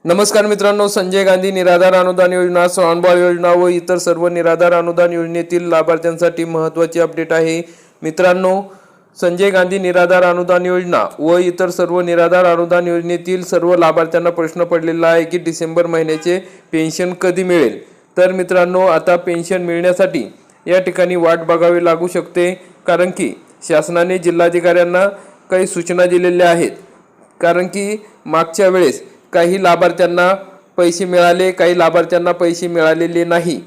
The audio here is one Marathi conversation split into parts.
नमस्कार मित्रांनो, संजय गांधी निराधार अनुदान योजना, स्वावलंबन योजना व इतर सर्व निराधार अनुदान योजनेतील लाभार्थ्यांसाठी महत्त्वाची अपडेट आहे। मित्रांनो, संजय गांधी निराधार अनुदान योजना व इतर सर्व निराधार अनुदान योजनेतील सर्व लाभार्थ्यांना प्रश्न पडलेला आहे की डिसेंबर महिन्याचे पेन्शन कधी मिळेल। तर मित्रांनो, आता पेन्शन मिळण्यासाठी या ठिकाणी वाट बघावी लागू शकते, कारण की शासनाने जिल्हाधिकाऱ्यांना काही सूचना दिलेल्या आहेत। कारण की मागच्या वेळेस काही लाभार्थ्यांना पैसे मिळाले, काही लाभार्थ्यांना पैसे मिळालेले नाही।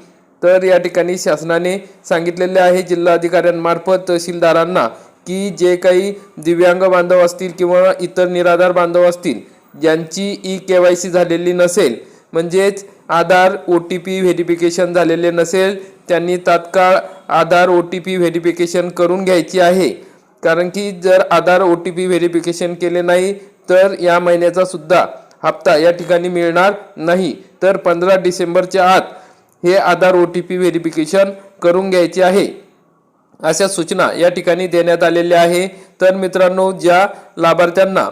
तर या ठिकाणी शासनाने सांगितलेले आहे जिल्हाधिकाऱ्यांमार्फत तहसीलदारांना की जे काही दिव्यांग बांधव असतील किंवा इतर निराधार बांधव असतील ज्यांची ई-KYC झालेली नसेल, म्हणजेच आधार OTP व्हेरिफिकेशन झालेले नसेल, त्यांनी तात्काळ आधार OTP व्हेरिफिकेशन करून घ्यायची आहे। कारण की जर आधार OTP व्हेरिफिकेशन केले नाही तर या महिन्याचा सुद्धा हप्ता या ठिकाणी मिळणार नाही। तर 15 डिसेंबरच्या आत हे आधार OTP व्हेरिफिकेशन करून घ्यायचे आहे, अशा सूचना या ठिकाणी देण्यात आलेल्या आहे। तर मित्रांनो, ज्या लाभार्थ्यांना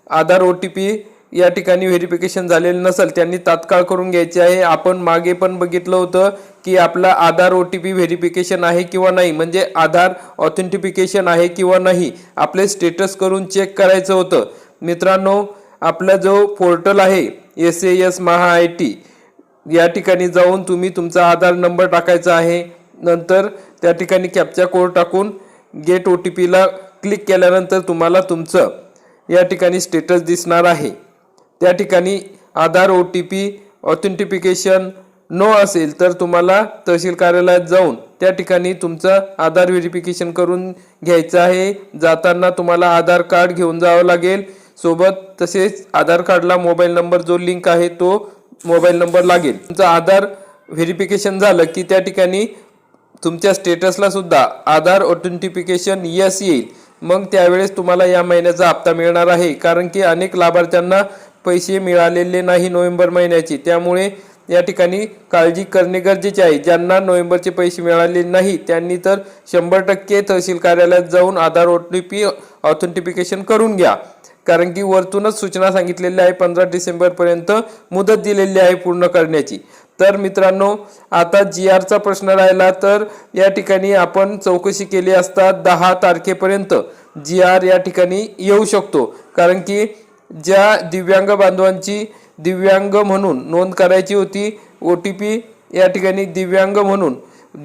आधार OTP या ठिकाणी व्हेरिफिकेशन झालेलं नसेल त्यांनी तात्काळ करून घ्यायचे आहे। आपण मागे पण बघितलं होतं की आपला आधार OTP व्हेरिफिकेशन आहे किंवा नाही, म्हणजे आधार ऑथेंटिफिकेशन आहे किंवा नाही, आपले स्टेटस करून चेक करायचं होतं। मित्रांनो, आपला जो पोर्टल आहे SAS महा IT, या ठिकाणी जाऊन तुम्ही तुमचा आधार नंबर टाकायचा आहे। नंतर त्या ठिकाणी कॅप्चा कोड टाकून गेट OTP ला क्लिक केल्यानंतर तुम्हाला तुमचं या ठिकाणी स्टेटस दिसणार आहे। त्या ठिकाणी आधार OTP ऑथेंटिफिकेशन नो असेल तर तुम्हाला तहसील कार्यालयात जाऊन त्या ठिकाणी तुमचं आधार व्हेरिफिकेशन करून घ्यायचं आहे। जाताना तुम्हाला आधार कार्ड घेऊन जावं लागेल सोबत, तसेच आधार कार्डला मोबाईल नंबर जो लिंक आहे तो मोबाईल नंबर लागेल। तुमचं आधार व्हेरिफिकेशन झालं की त्या ठिकाणी तुमच्या स्टेटसला सुद्धा आधार ऑथेंटिफिकेशन यस येईल। मग त्यावेळेस तुम्हाला या महिन्याचा हप्ता मिळणार आहे। कारण की अनेक लाभार्थ्यांना पैसे मिळालेले नाही नोव्हेंबर महिन्याचे, त्यामुळे या ठिकाणी काळजी करणे गरजेचे आहे। ज्यांना नोव्हेंबरचे पैसे मिळाले नाही त्यांनी तर 100% तहसील कार्यालयात जाऊन आधार OTP ऑथेंटिफिकेशन करून घ्या। कारण की वरतूनच सूचना सांगितलेली आहे, 15 डिसेंबर पर्यंत मुदत दिलेली आहे पूर्ण करण्याची। तर मित्रांनो, आता GR चा प्रश्न राहिला, तर या ठिकाणी आपण चौकशी केली असता 10 तारखेपर्यंत GR या ठिकाणी येऊ शकतो। कारण की ज्या दिव्यांग बांधवांची दिव्यांग म्हणून नोंद करायची होती, OTP या ठिकाणी दिव्यांग म्हणून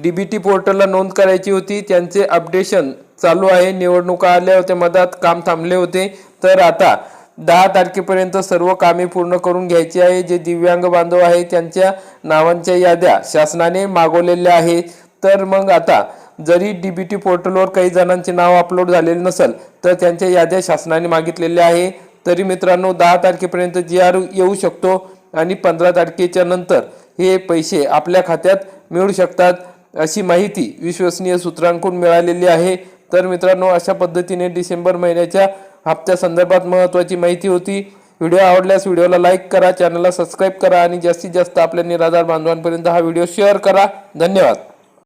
DBT पोर्टलला नोंद करायची होती, त्यांचे अपडेशन चालू आहे। निवडणुका आल्या होत्या, मधात काम थांबले होते, तर आता 10 तारखेपर्यंत सर्व कामे पूर्ण करून घ्यायची आहे। जे दिव्यांग बांधव आहेत त्यांच्या नावांच्या याद्या शासनाने मागवलेल्या आहेत। तर मग आता जरी DBT पोर्टलवर काही जणांचे नाव अपलोड झालेले नसेल तर त्यांच्या याद्या शासनाने मागितलेल्या आहे। तरी मित्रांनो, 10 तारखेपर्यंत GR येऊ शकतो आणि 15 तारखेच्या नंतर हे पैसे आपल्या खात्यात मिळू शकतात, अशी माहिती विश्वसनीय सूत्रांकडून मिळालेली आहे। तर मित्रांनो, अशा पद्धतीने डिसेंबर महिन्याच्या हप्त्या संदर्भात महत्त्वाची माहिती होती। व्हिडिओ आवडल्यास व्हिडिओला लाईक करा, चॅनलला सबस्क्राईब करा आणि जास्तीत जास्त आपल्या निराधार बांधवांपर्यंत हा व्हिडिओ शेअर करा। धन्यवाद।